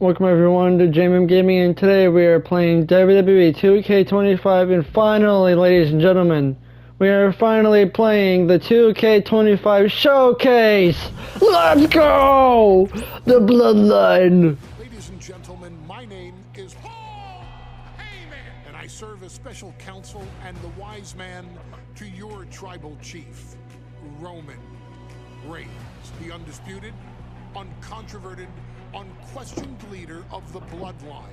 Welcome everyone to JMM Gaming, and today we are playing WWE 2K25, and finally, ladies and gentlemen, we are finally playing the 2K25 Showcase! Let's go! The Bloodline! Ladies and gentlemen, my name is Paul Heyman, and I serve as special counsel and the wise man to your tribal chief, Roman Reigns, the undisputed, uncontroverted, unquestioned leader of the Bloodline,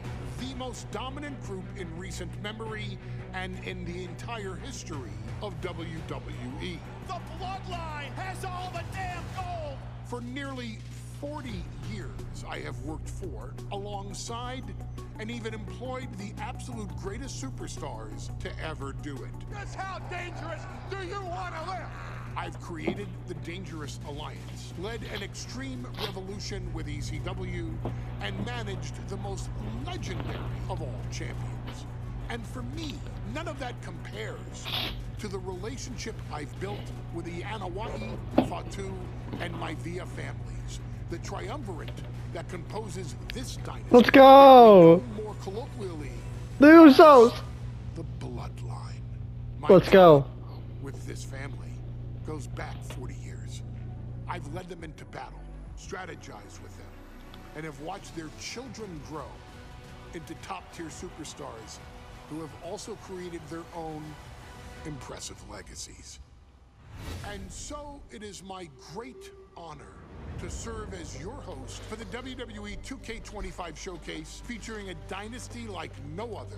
the most dominant group in recent memory and in the entire history of WWE. The Bloodline has all the damn gold! For nearly 40 years, I have worked for, alongside, and even employed the absolute greatest superstars to ever do it. Just how dangerous do you want to live? I've created the Dangerous Alliance, led an extreme revolution with ECW, and managed the most legendary of all champions. And for me, none of that compares to the relationship I've built with the Anoa'i, Fatu, and Maivia families, the triumvirate that composes this dynasty. Let's go! More colloquially, The Usos! the Bloodline. My Let's go. with this family goes back 40 years. I've led them into battle, strategized with them, and have watched their children grow into top-tier superstars who have also created their own impressive legacies. And so it is my great honor to serve as your host for the WWE 2K25 Showcase, featuring a dynasty like no other,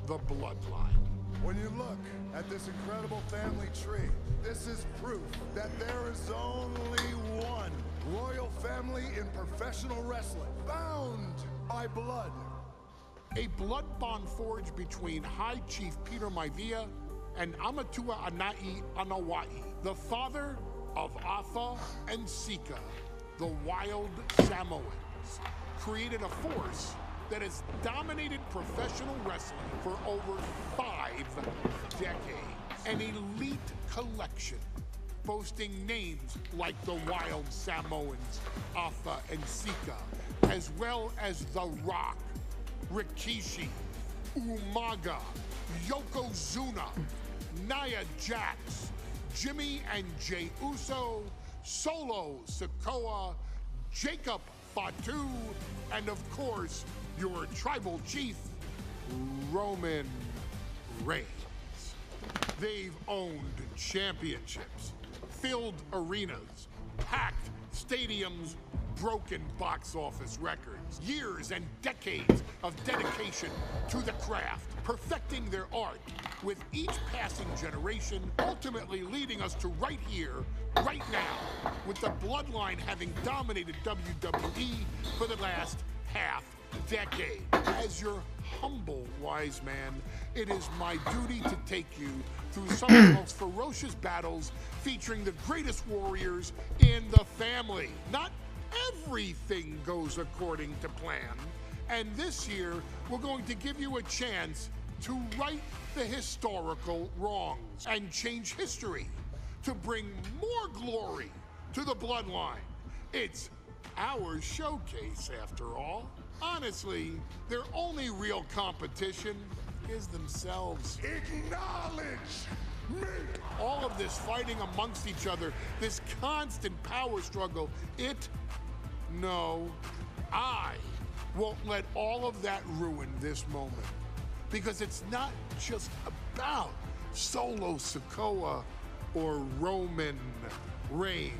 the Bloodline. When you look at this incredible family tree, this is proof that there is only one royal family in professional wrestling, bound by blood. A blood bond forged between High Chief Peter Maivia and Amatua Anai Anoa'i, the father of Atha and Sika, the wild Samoans, created a force that has dominated professional wrestling for over 5 decades. An elite collection boasting names like the Wild Samoans, Atha and Sika, as well as The Rock, Rikishi, Umaga, Yokozuna, Nia Jax, Jimmy and Jey Uso, Solo Sikoa, Jacob Fatu, and of course, your tribal chief, Roman Reigns. They've owned championships, filled arenas, packed stadiums, broken box office records, years and decades of dedication to the craft, perfecting their art with each passing generation, ultimately leading us to right here, right now, with the Bloodline having dominated WWE for the last half decade. As your humble wise man, it is my duty to take you through some of the most ferocious battles featuring the greatest warriors in the family. Not everything goes according to plan, and this year we're going to give you a chance to right the historical wrongs and change history to bring more glory to the Bloodline. It's our showcase, after all. Honestly, their only real competition is themselves. Acknowledge me! All of this fighting amongst each other, this constant power struggle, I won't let all of that ruin this moment. Because it's not just about Solo Sikoa or Roman Reigns.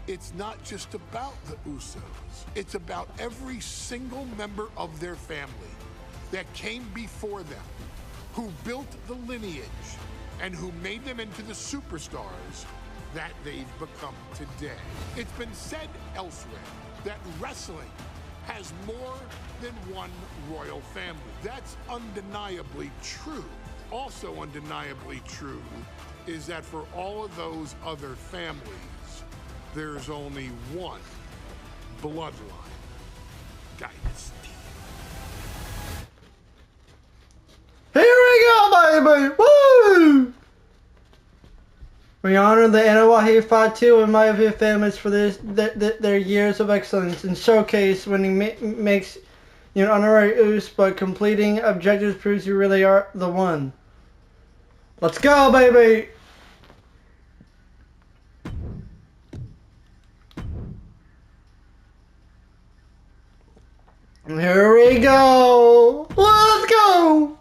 It's not just about the Usos. It's about every single member of their family that came before them, who built the lineage and who made them into the superstars that they've become today. It's been said elsewhere that wrestling has more than one royal family. That's undeniably true. Also undeniably true is that for all of those other families, there's only one Bloodline dynasty. Here we go, baby! Woo! We honor the Anawahi Fatu and Maivia families for their years of excellence and showcase winning makes you an honorary Oos, but completing objectives proves you really are the one. Let's go, baby! Here we go! Let's go!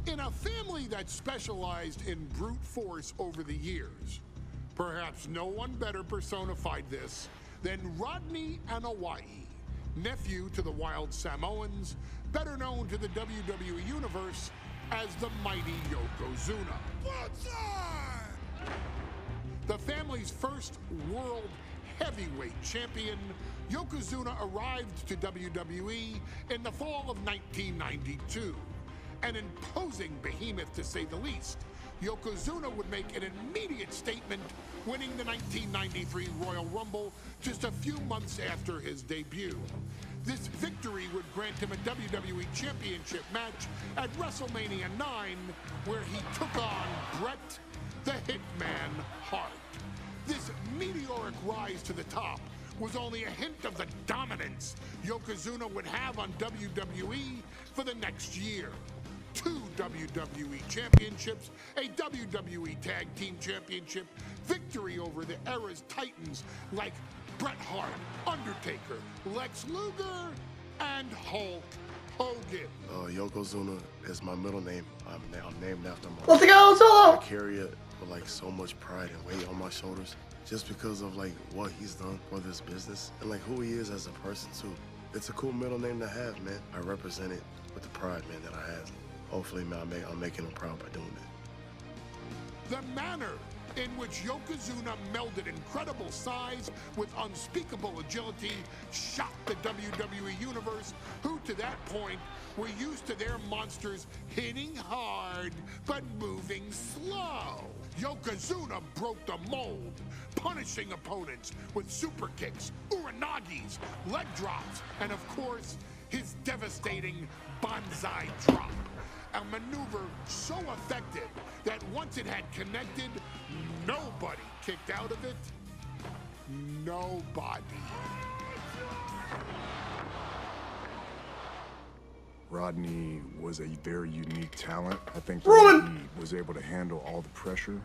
In a family that specialized in brute force over the years, perhaps no one better personified this than Rodney Anawahi, nephew to the Wild Samoans, better known to the WWE Universe as the mighty Yokozuna. The family's first world heavyweight champion, Yokozuna arrived to WWE in the fall of 1992. An imposing behemoth, to say the least, Yokozuna would make an immediate statement, winning the 1993 Royal Rumble just a few months after his debut. This victory would grant him a WWE Championship match at WrestleMania 9, where he took on Bret the Hitman Hart. This meteoric rise to the top was only a hint of the dominance Yokozuna would have on WWE for the next year. 2 WWE championships, a WWE Tag Team Championship, victory over the era's titans like Bret Hart, Undertaker, Lex Luger, and Hulk Hogan. Yokozuna is my middle name. I'm named after my Let's go, Solo! I carry it with like so much pride and weight on my shoulders just because of like what he's done for this business and like who he is as a person too. It's a cool middle name to have, man. I represent it with the pride, man, that I have. Hopefully, man, I'm making him proud by doing it. The manner in which Yokozuna melded incredible size with unspeakable agility shocked the WWE Universe, who to that point were used to their monsters hitting hard but moving slow. Yokozuna broke the mold, punishing opponents with super kicks, uranagis, leg drops, and of course, his devastating banzai drop. A maneuver so effective that once it had connected, nobody kicked out of it. Nobody. Rodney was a very unique talent. I think the way he was able to handle all the pressure,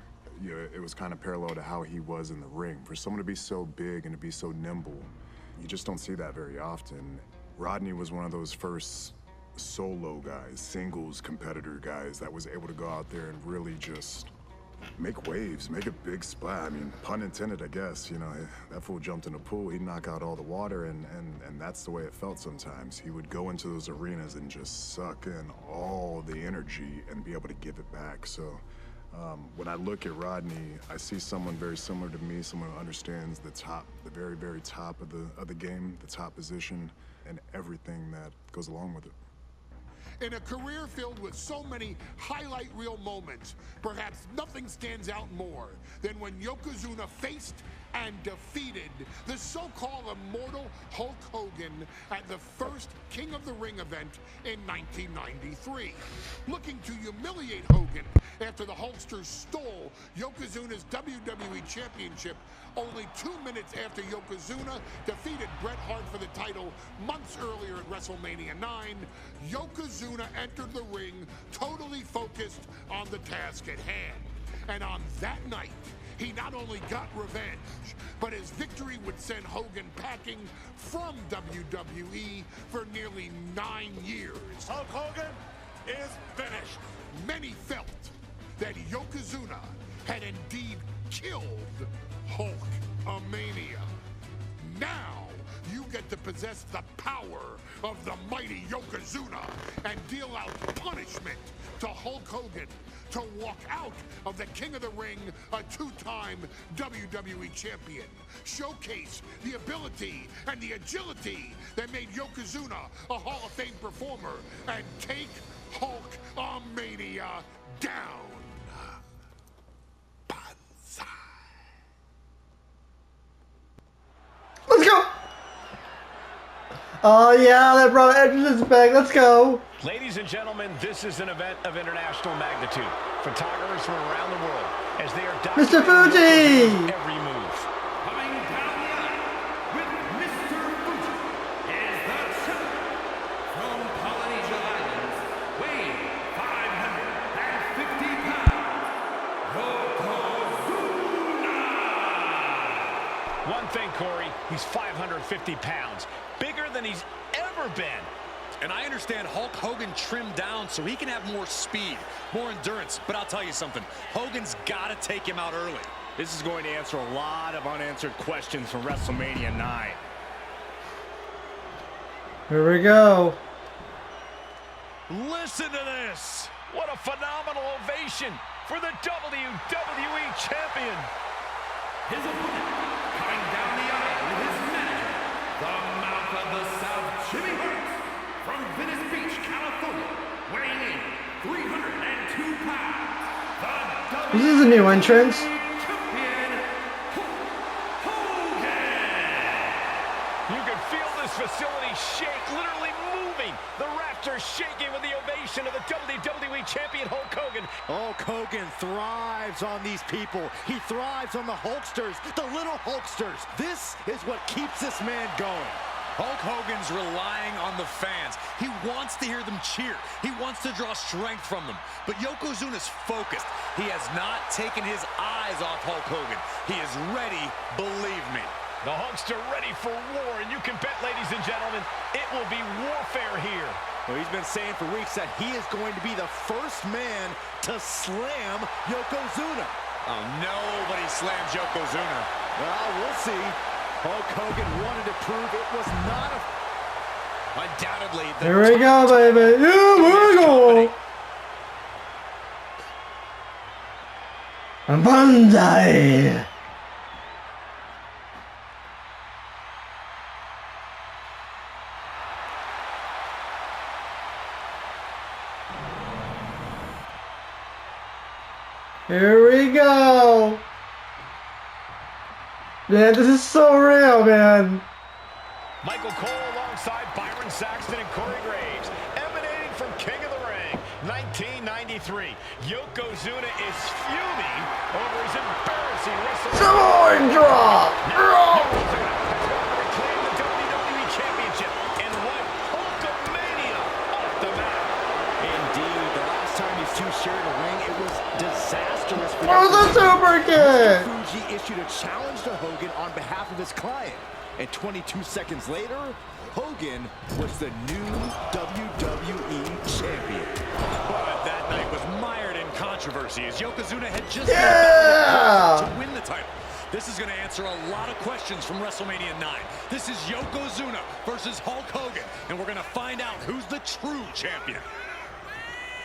it was kind of parallel to how he was in the ring. For someone to be so big and to be so nimble, you just don't see that very often. Rodney was one of those first solo guys, singles competitor guys that was able to go out there and really just make waves, make a big splash. I mean, pun intended, I guess. You know, that fool jumped in a pool, he'd knock out all the water, and that's the way it felt sometimes. He would go into those arenas and just suck in all the energy and be able to give it back. So when I look at Rodney, I see someone very similar to me, someone who understands the top, the very, very top of the game, the top position, and everything that goes along with it. In a career filled with so many highlight reel moments, perhaps nothing stands out more than when Yokozuna faced and defeated the so-called immortal Hulk Hogan at the first King of the Ring event in 1993. Looking to humiliate Hogan after the Hulkster stole Yokozuna's WWE Championship only 2 minutes after Yokozuna defeated Bret Hart for the title months earlier at WrestleMania 9, Yokozuna entered the ring totally focused on the task at hand. And on that night, he not only got revenge, but his victory would send Hogan packing from WWE for nearly 9 years. Hulk Hogan is finished. Many felt that Yokozuna had indeed killed Hulkamania. Now, you get to possess the power of the mighty Yokozuna and deal out punishment to Hulk Hogan to walk out of the King of the Ring, a 2-time WWE champion. Showcase the ability and the agility that made Yokozuna a Hall of Fame performer and take Hulkamania down. Banzai. Let's go! Oh yeah, that brought Edges back. Let's go. Ladies and gentlemen, this is an event of international magnitude. Photographers from around the world as they are Mr. documenting Fuji! every move. Coming down the aisle with Mr. Fuji is the champion from Polynesia Islands, weighing 550 pounds, Yokozuna! One thing, Corey, he's 550 pounds, bigger than he's ever been. And I understand Hulk Hogan trimmed down so he can have more speed, more endurance. But I'll tell you something, Hogan's got to take him out early. This is going to answer a lot of unanswered questions from WrestleMania 9. Here we go. Listen to this. What a phenomenal ovation for the WWE Champion. His opponent, coming down the aisle with his manager, the Mouth of the South, Jimmy Hart, from Venice Beach, California, weighing in 302 pounds, the This is a new entrance. Champion, Hulk Hogan! You can feel this facility shake, literally moving. The rafters shaking with the ovation of the WWE Champion Hulk Hogan. Hulk Hogan thrives on these people. He thrives on the Hulksters, the little Hulksters. This is what keeps this man going. Hulk Hogan's relying on the fans. He wants to hear them cheer. He wants to draw strength from them. But Yokozuna's focused. He has not taken his eyes off Hulk Hogan. He is ready, believe me. The Hulkster ready for war, and you can bet, ladies and gentlemen, it will be warfare here. Well, he's been saying for weeks that he is going to be the first man to slam Yokozuna. Oh, nobody slams Yokozuna. Well, we'll see. Hulk Hogan wanted to prove it was not a... Undoubtedly, the Here we go, baby. Here we go. Banzai. Here we go. Man, this is so real, man. Michael Cole alongside Byron Saxton and Corey Graves, emanating from King of the Ring, 1993. Yokozuna is fuming over his embarrassing WrestleMania. Samoan drop. Yokozuna has gone to reclaim the WWE Championship and wipe Hulkamania off the map. Indeed, the last time these two shared a ring, it was disastrous for Oh, the super kick. Fuji issued a challenge to Hogan on behalf of his client. And 22 seconds later, Hogan was the new WWE Champion. But that night was mired in controversy as Yokozuna had just to win the title. This is going to answer a lot of questions from WrestleMania 9. This is Yokozuna versus Hulk Hogan, and we're going to find out who's the true champion.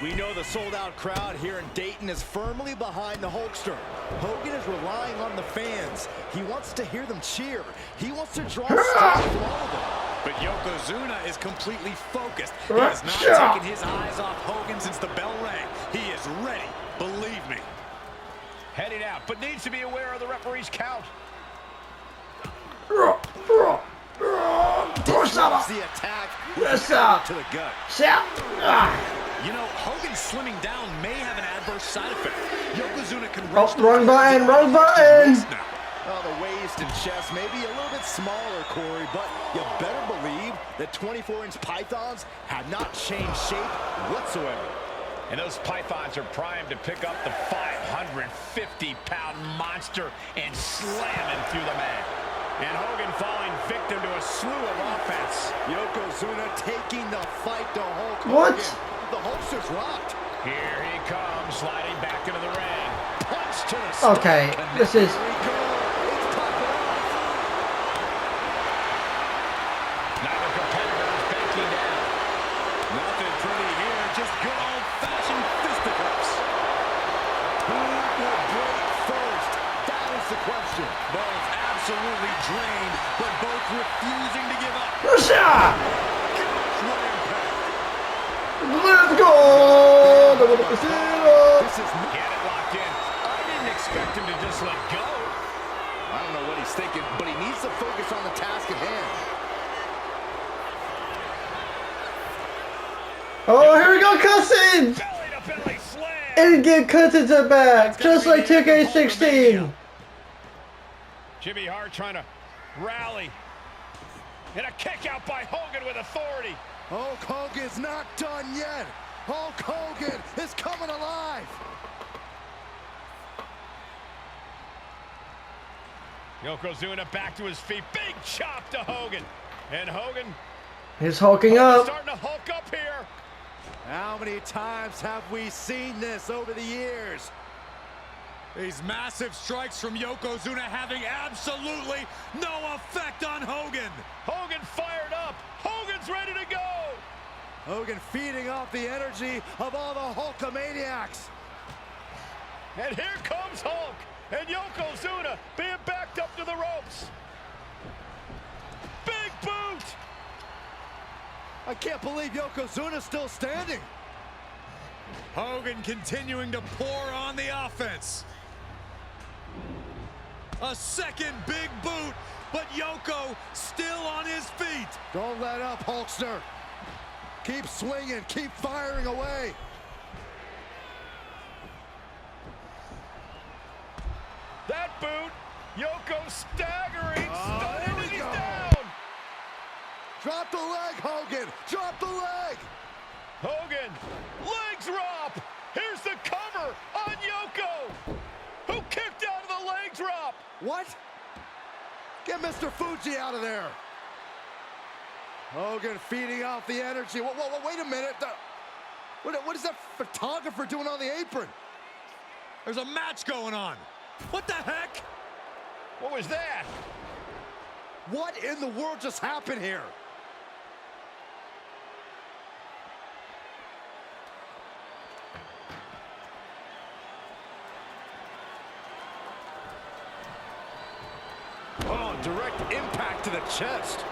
We know the sold-out crowd here in Dayton is firmly behind the Hulkster. Hogan is relying on the fans. He wants to hear them cheer. He wants to draw strength from all of them. But Yokozuna is completely focused. He has not taken his eyes off Hogan since the bell rang. He is ready, believe me. Heading out, but needs to be aware of the referee's count. Disrupts the attack with a to the gut. You know, Hogan slimming down may have an adverse side effect. Yokozuna can Wrong button, wrong button. Oh, the waist and chest may be a little bit smaller, Corey, but you better believe that 24-inch pythons have not changed shape whatsoever. And those pythons are primed to pick up the 550-pound monster and slam him through the mat. And Hogan falling victim to a slew of offense. Yokozuna taking the fight to Hulk Hogan. What? The Hulkster's rocked. Here he comes, sliding back into the ring. Punch to the stomach. Okay, this is... Here we go. It's popping off. Neither competitor is backing down. Nothing pretty here, just good old-fashioned fisticuffs. Who will break first? That is the question. Both absolutely drained, but both refusing to give up. Russia! Gosh, what impact. Let's go! This is Get it locked in. I didn't expect him to just let go. I don't know what he's thinking, but he needs to focus on the task at hand. Oh, here we go, Cousin! Belly-to-belly slam. And get Cousins it back, just like 2K16. Jimmy Hart trying to rally. And a kick out by Hogan with authority. Hulk Hogan's not done yet. Hulk Hogan is coming alive. Yokozuna back to his feet. Big chop to Hogan. And Hogan He's hulking up. starting to hulk up here. How many times have we seen this over the years? These massive strikes from Yokozuna having absolutely no effect on Hogan. Hogan fired up. Hogan's ready to go. Hogan feeding off the energy of all the Hulkamaniacs. And here comes Hulk. And Yokozuna being backed up to the ropes. Big boot. I can't believe Yokozuna's still standing. Hogan continuing to pour on the offense. A second big boot, but Yoko still on his feet. Don't let up, Hulkster. Keep swinging, keep firing away. That boot. Yoko staggering. Stunning, here we and he's go. down. Drop the leg, Hogan. Drop the leg. Hogan, leg drop. Here's the cover on Yoko, who kicked out of the leg drop. What? Get Mr. Fuji out of there. Hogan feeding off the energy. Whoa, wait a minute. What is that photographer doing on the apron? There's a match going on. What the heck? What was that? What in the world just happened here? Oh, direct impact to the chest.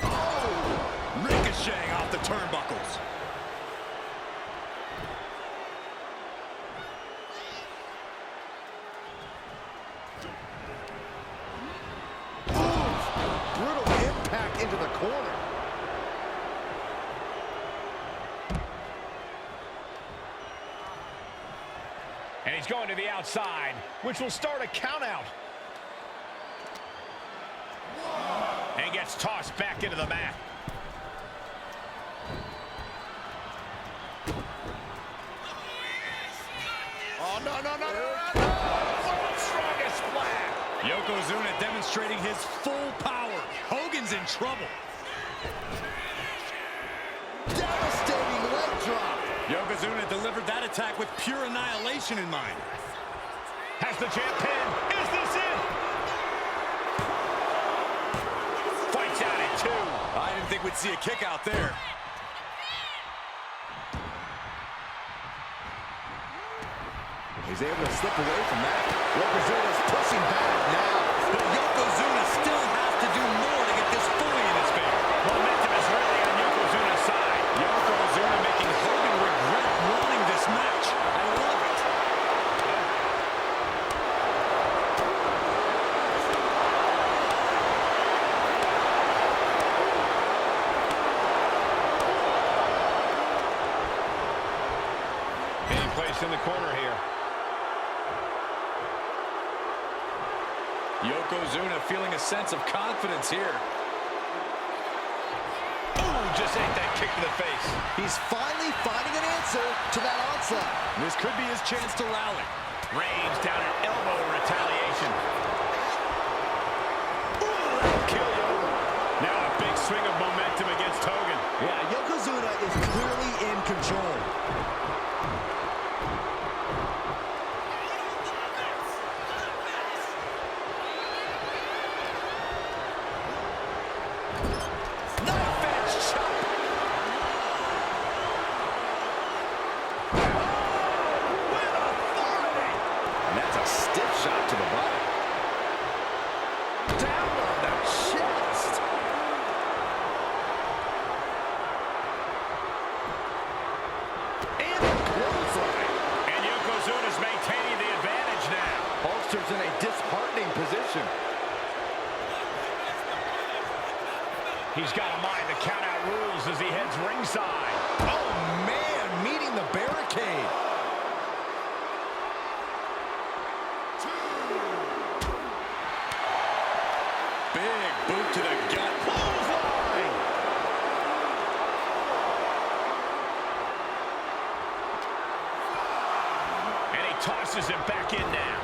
Oh, ricocheting off the turnbuckles. Brutal impact into the corner. And he's going to the outside, which will start a countout. And gets tossed back into the mat. Oh, no. World's strongest splash. Yokozuna demonstrating his full power. Hogan's in trouble. Devastating leg drop. Yokozuna delivered that attack with pure annihilation in mind. Has the champ pin. Is this it? Fights out at 2. I didn't think we'd see a kick out there. He's able to slip away from that. Yokozuna's pushing back now. But Yokozuna still has to do more to get this fully in his favor. Momentum is really on Yokozuna's side. Yokozuna making Hogan regret wanting this match. I love it. Being placed in the corner here. Yokozuna feeling a sense of confidence here. Ooh, just ate that kick to the face. He's finally finding an answer to that onslaught. This could be his chance to rally. Reigns down an elbow in retaliation. Ooh, that'll kill you. Now a big swing of momentum against Hogan. Yeah, Yokozuna is clearly in control. Knife edge chop. With authority. And that's a stiff shot to the body. Down on the chest. And a clothesline. And Yokozuna's maintaining the advantage now. Hulkster's in a disheartening position. He's got a mind to count out rules as he heads ringside. Oh, man, meeting the barricade. Big boot to the gut. Clothesline. And he tosses him back in now.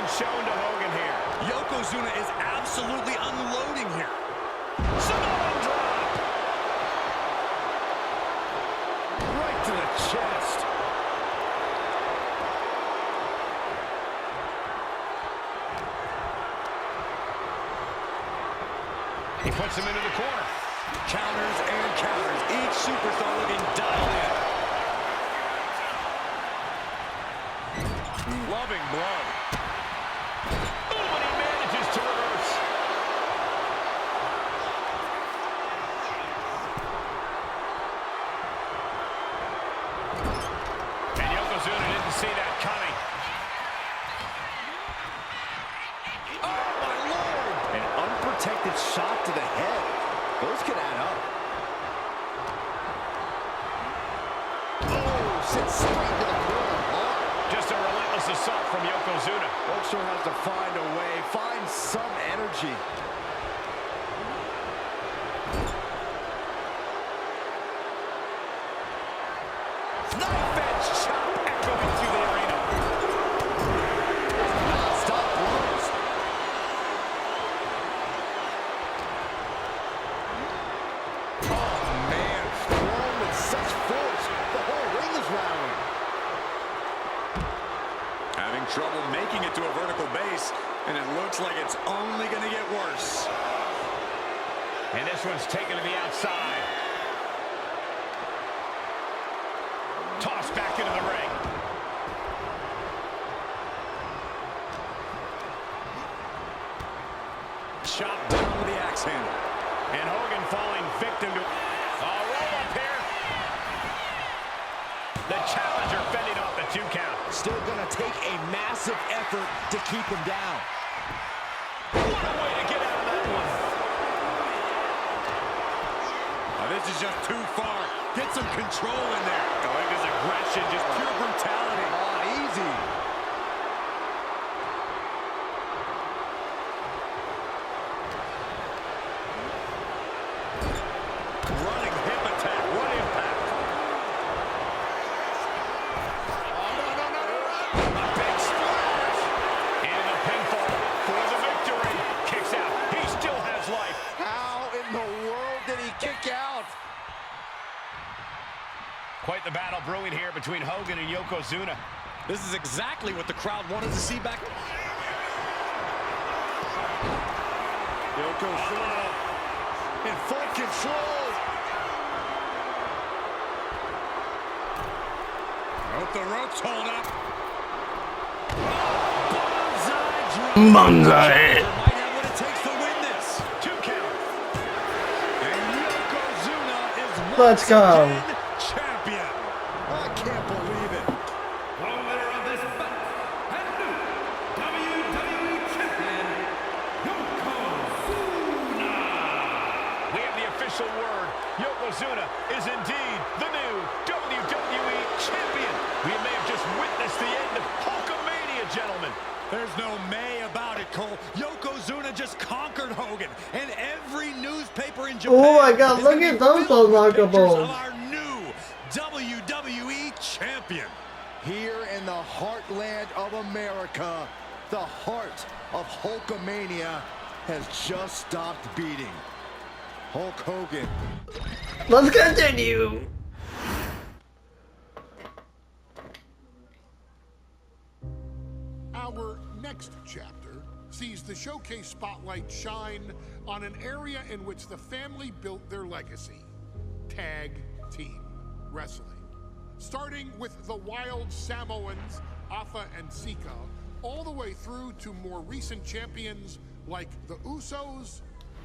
Shown to Hogan here. Yokozuna is absolutely unloading here. Samoan drop. Right to the chest. He puts him into the corner. Counters and counters. Each superstar looking dialed in. Loving blow. See that coming. Oh, my Lord! An unprotected shot to the head. Those could add up. Oh, sits straight to the corner. Oh. Just a relentless assault from Yokozuna. Ocho has to find a way, find some energy. Knife edge chop echoing through the arena. Stop blows. Oh, man. Thrown with such force. The whole ring is rattling. Having trouble making it to a vertical base, and it looks like it's only going to get worse. And this one's taken to the outside. Tossed back into the ring. Chopped down with the axe handle. And Hogan falling victim to a roll up here. The challenger fending off the 2 count. Still going to take a massive effort to keep him down. What a way to get out of that one. This is just too far. Get some control in there. I like his aggression, just pure brutality. Oh, easy. Running hip attack. What impact. A big splash. And a pinfall for the victory. Kicks out. He still has life. How in the world did he kick out? Quite the battle brewing here between Hogan and Yokozuna. This is exactly what the crowd wanted to see back. Yokozuna in full control. Hope the ropes hold up. Banzai. Might have what it takes to win this. 2 count. And Yokozuna is Let's go. champion. I can't believe it. The winner of this bout and new WWE Champion, Yokozuna. We have the official word. Yokozuna is indeed the new WWE Champion. We may have just witnessed the end of Hulkamania, gentlemen. There's no may about it, Cole. Yokozuna just conquered Hogan, and every newspaper in Japan. Oh my God, is look gonna at be those filled with pictures unlockables. of our new WWE Champion. Here in the heartland of America, the heart of Hulkamania has just stopped beating. Hulk Hogan. Let's continue. Our next chapter sees the showcase spotlight shine on an area in which the family built their legacy: tag team wrestling. Starting with the Wild Samoans, Afa and Sika, all the way through to more recent champions like the Usos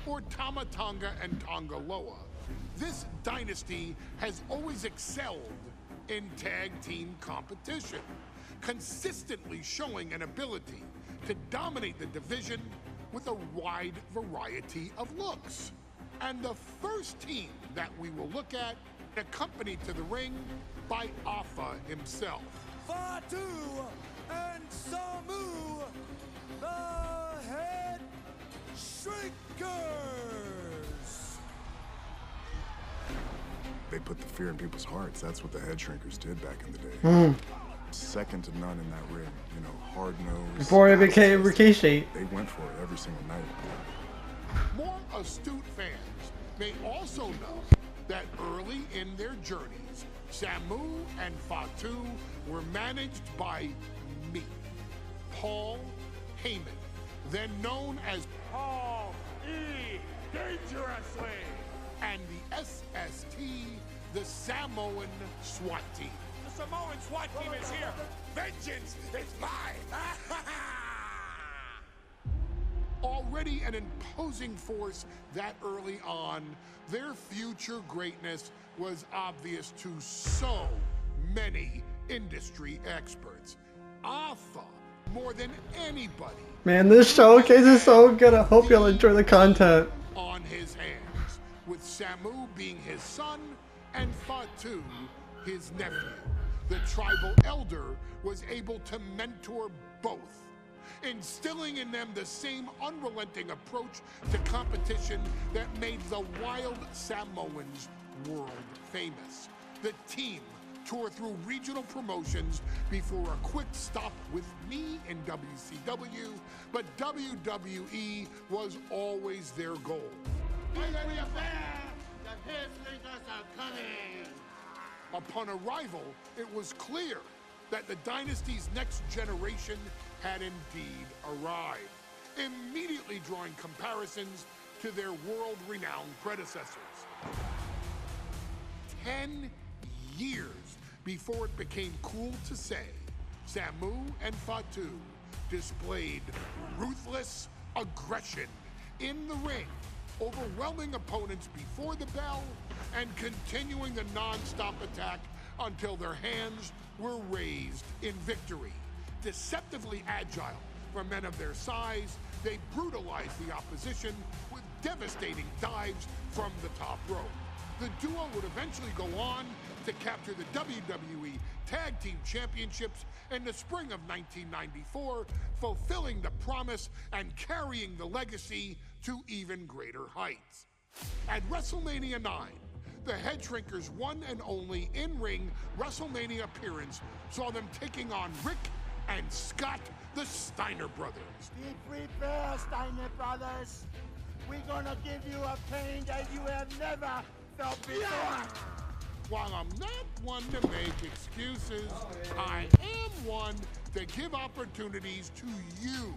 or Tama Tonga and Tonga Loa. This dynasty has always excelled in tag team competition, consistently showing an ability to dominate the division with a wide variety of looks. And the first team that we will look at, accompanied to the ring by Alpha himself. Fatu and Samu, the Head Shrinkers. They put the fear in people's hearts. That's what the Head Shrinkers did back in the day. Second to none in that ring. You know, hard-nosed. Before it became Rikishi. They went for it every single night. More astute fans may also know that early in their journeys, Samu and Fatu were managed by me, Paul Heyman, then known as Paul E. Dangerously, and the SST, the Samoan SWAT team. The Samoan SWAT team is here. Vengeance is mine. Already an imposing force that early on, their future greatness was obvious to so many industry experts. Alpha, more than anybody, Man, this showcase is so good. I hope y'all enjoy the content. on his hands, with Samu being his son and Fatu his nephew. The tribal elder was able to mentor both, instilling in them the same unrelenting approach to competition that made the wild Samoans world famous. The team toured through regional promotions before a quick stop with me in WCW, but WWE was always their goal. Upon arrival, it was clear that the dynasty's next generation had indeed arrived, immediately drawing comparisons to their world-renowned predecessors. 10 years before it became cool to say, Samu and Fatu displayed ruthless aggression in the ring, overwhelming opponents before the bell and continuing the non-stop attack until their hands were raised in victory. Deceptively agile for men of their size, they brutalized the opposition with devastating dives from the top rope. The duo would eventually go on to capture the WWE Tag Team Championships in the spring of 1994, fulfilling the promise and carrying the legacy to even greater heights. At WrestleMania 9, the Head Shrinkers' one and only in-ring WrestleMania appearance saw them taking on Rick and Scott, the Steiner brothers. Be prepared, Steiner brothers. We're gonna give you a pain that you have never felt before. While I'm not one to make excuses, I am one to give opportunities to you,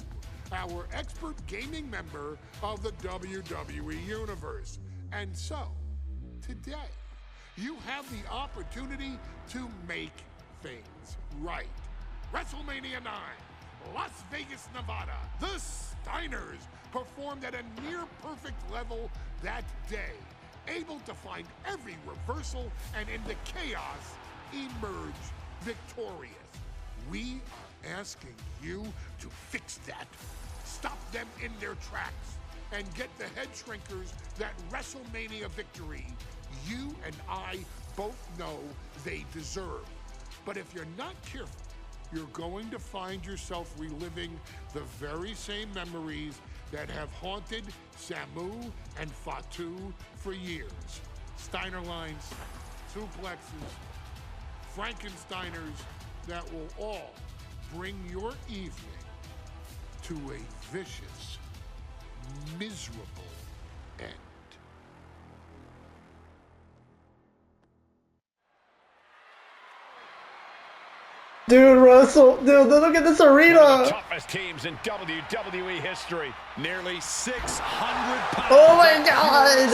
our expert gaming member of the WWE Universe. And so, today, you have the opportunity to make things right. WrestleMania 9, Las Vegas, Nevada. The Steiners performed at a near-perfect level that day, able to find every reversal and in the chaos emerge victorious. We are asking you to fix that, stop them in their tracks, and get the Head Shrinkers that WrestleMania victory you and I both know they deserve. But if you're not careful, you're going to find yourself reliving the very same memories that have haunted Samu and Fatu for years. Steiner lines, suplexes, Frankensteiners that will all bring your evening to a vicious, miserable end. Dude, Russell, dude, look at this arena. One of the toughest teams in WWE history. Nearly 600 pounds. Oh my God.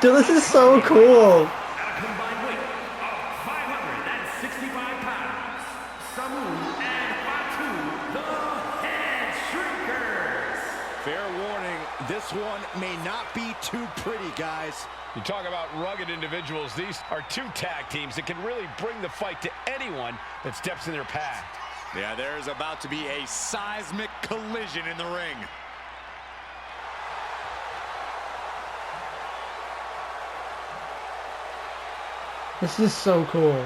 Dude, this is so cool. At a combined weight of 565 pounds, Samu and Fatu, the Head Shrinkers. Fair warning, this one may not be too pretty, guys. You talk about rugged individuals. These are two tag teams that can really bring the fight to anyone that steps in their path. Yeah, there's about to be a seismic collision in the ring. This is so cool.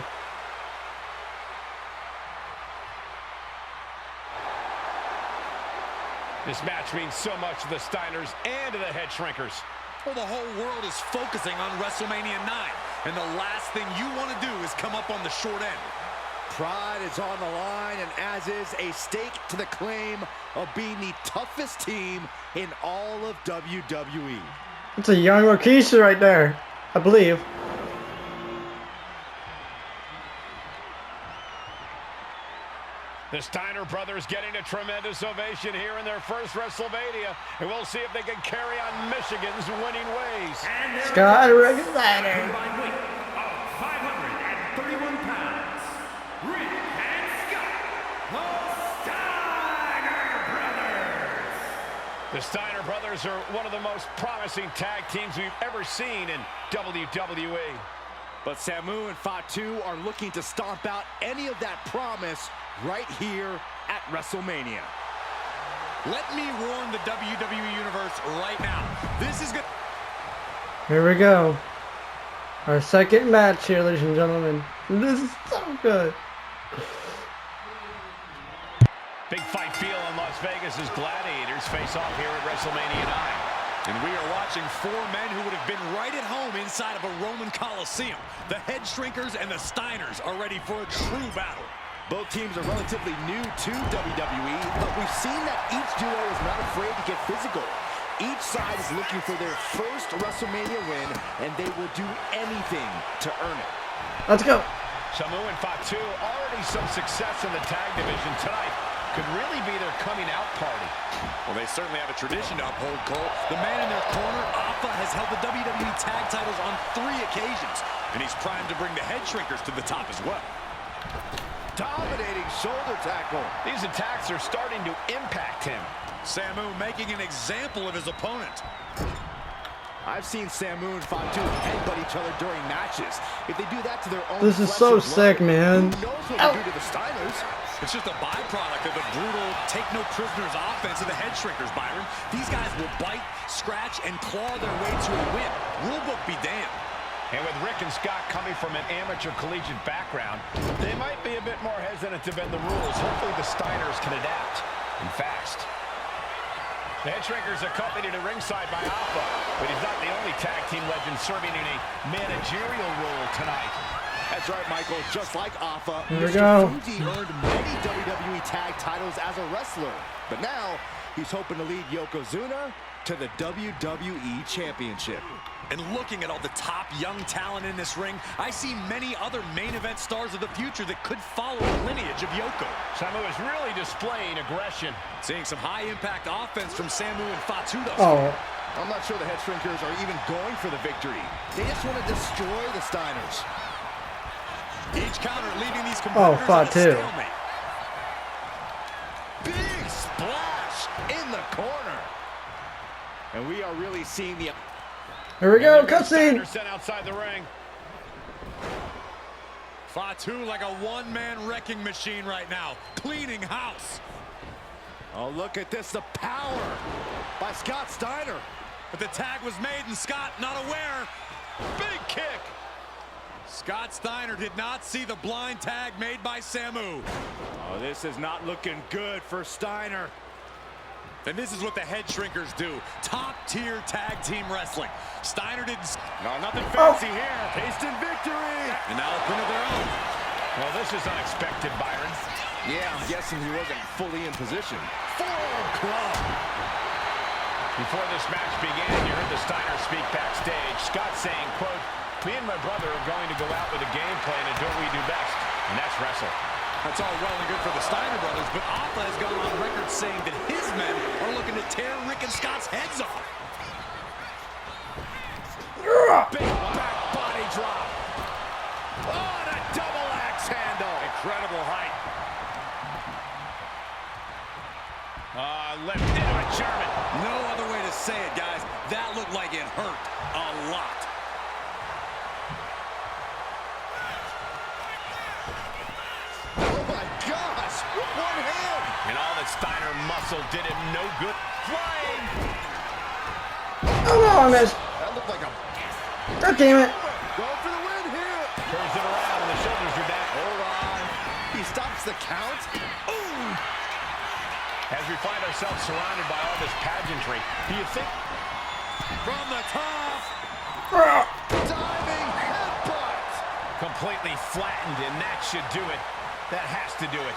This match means so much to the Steiners and to the Head Shrinkers. Well, the whole world is focusing on WrestleMania 9, and the last thing you want to do is come up on the short end. Pride is on the line, and as is a stake to the claim of being the toughest team in all of WWE. It's a young Rikishi right there, I believe. The Steiner brothers getting a tremendous ovation here in their first WrestleMania, and we'll see if they can carry on Michigan's winning ways. Scott Steiner. Combined weight of 531 pounds, Rick and Scott, the Steiner Brothers. The Steiner brothers are one of the most promising tag teams we've ever seen in WWE. But Samu and Fatu are looking to stomp out any of that promise right here at WrestleMania. Let me warn the WWE Universe right now. This is good. Here we go. Our second match here, ladies and gentlemen. This is so good. Big fight feel in Las Vegas as gladiators face off here at WrestleMania 9. And we are watching four men who would have been right at home inside of a Roman Coliseum. The Head Shrinkers and the Steiners are ready for a true battle. Both teams are relatively new to WWE, but we've seen that each duo is not afraid to get physical. Each side is looking for their first WrestleMania win, and they will do anything to earn it. Let's go. Samu and Fatu, already some success in the tag division tonight. Could really be their coming out party. Well, they certainly have a tradition to uphold, Cole. The man in their corner, Alpha, has held the WWE tag titles on 3 occasions, and he's primed to bring the Head Shrinkers to the top as well. Dominating shoulder tackle. These attacks are starting to impact him. Samu making an example of his opponent. I've seen Samu and Fatu headbutt each other during matches. If they do that to their own This is so sick, man. Who knows what they do to the Steiners? It's just a byproduct of the brutal take-no-prisoners offense of the Head Shrinkers, Byron. These guys will bite, scratch, and claw their way to a win. Rulebook be damned. And with Rick and Scott coming from an amateur collegiate background, they might be a bit more hesitant to bend the rules. Hopefully the Steiners can adapt, and fast. The Head Shrinkers accompanied at ringside by Alpha, but he's not the only tag team legend serving in a managerial role tonight. That's right, Michael. Just like Alpha, Here we Mr. go. Fuji earned many WWE tag titles as a wrestler. But now, he's hoping to lead Yokozuna to the WWE Championship. And looking at all the top young talent in this ring, I see many other main event stars of the future that could follow the lineage of Yoko. Samu is really displaying aggression. Seeing some high-impact offense from Samu and Fatu thus Oh, I'm not sure the Head Shrinkers are even going for the victory. They just want to destroy the Steiners. Each counter leaving these competitors at a Fatu. stalemate. Big splash in the corner. And we are really seeing the... here we go, Steiner cutscene. sent outside the ring. Fatu like a one-man wrecking machine right now, cleaning house. Oh, look at this, the power by Scott Steiner. But the tag was made and Scott not aware. Big kick. Scott Steiner did not see the blind tag made by Samu. Oh, this is not looking good for Steiner. And this is what the Head Shrinkers do. Top-tier tag team wrestling. Steiner didn't... No, nothing fancy here. Tasting victory. And now a pin of their own. Well, this is unexpected, Byron. Yeah, I'm guessing he wasn't fully in position. Forearm club. Before this match began, you heard the Steiners speak backstage. Scott saying, quote, "Me and my brother are going to go out with a game plan and do what we do best, and that's wrestle." That's all well and good for the Steiner brothers, but Alpha has gone on record saying that his men are looking to tear Rick and Scott's heads off. Big back body drop. Oh, and a double axe handle. Incredible height. Left in. German. No other way to say it, guys. That looked like it hurt a lot. Oh my gosh, with one hand. And all that Steiner muscle did him no good. Flying. Come on, miss. That looked like a... God damn it. Going for the win here. Turns it around and the shoulders are down. Hold on. He stops the count. Ooh. As we find ourselves surrounded by all this pageantry, do you think... From the top. Diving headbutt. Completely flattened, and that should do it. That has to do it.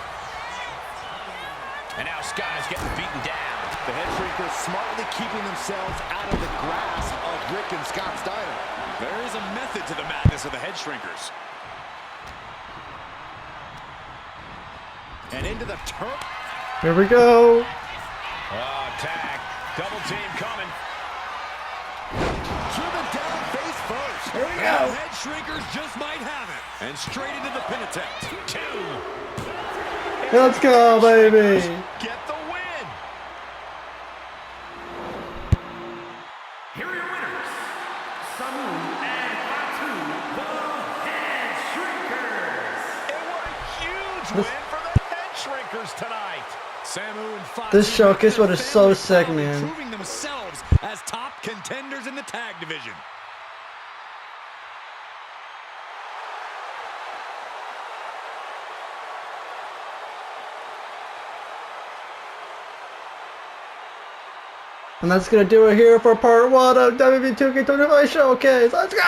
And now Scott is getting beaten down. The head shrinkers smartly keeping themselves out of the grasp of Rick and Scott Steiner. There is a method to the madness of the head shrinkers. And into the turf. Here we go. Oh, tag. Double team coming. Driven down face first. Here we The go. head shrinkers just might have it. And straight into the pin attempt. 2. Let's go, baby. Get the win. Here are your winners, Samu and Fatu, the Head Shrinkers. And what a huge win for the head shrinkers tonight. Samu and Fatu. This showcase was so sick, man. Proving themselves as top contenders in the tag division. And that's gonna do it here for part 1 of WWE 2K25 Showcase. Let's go!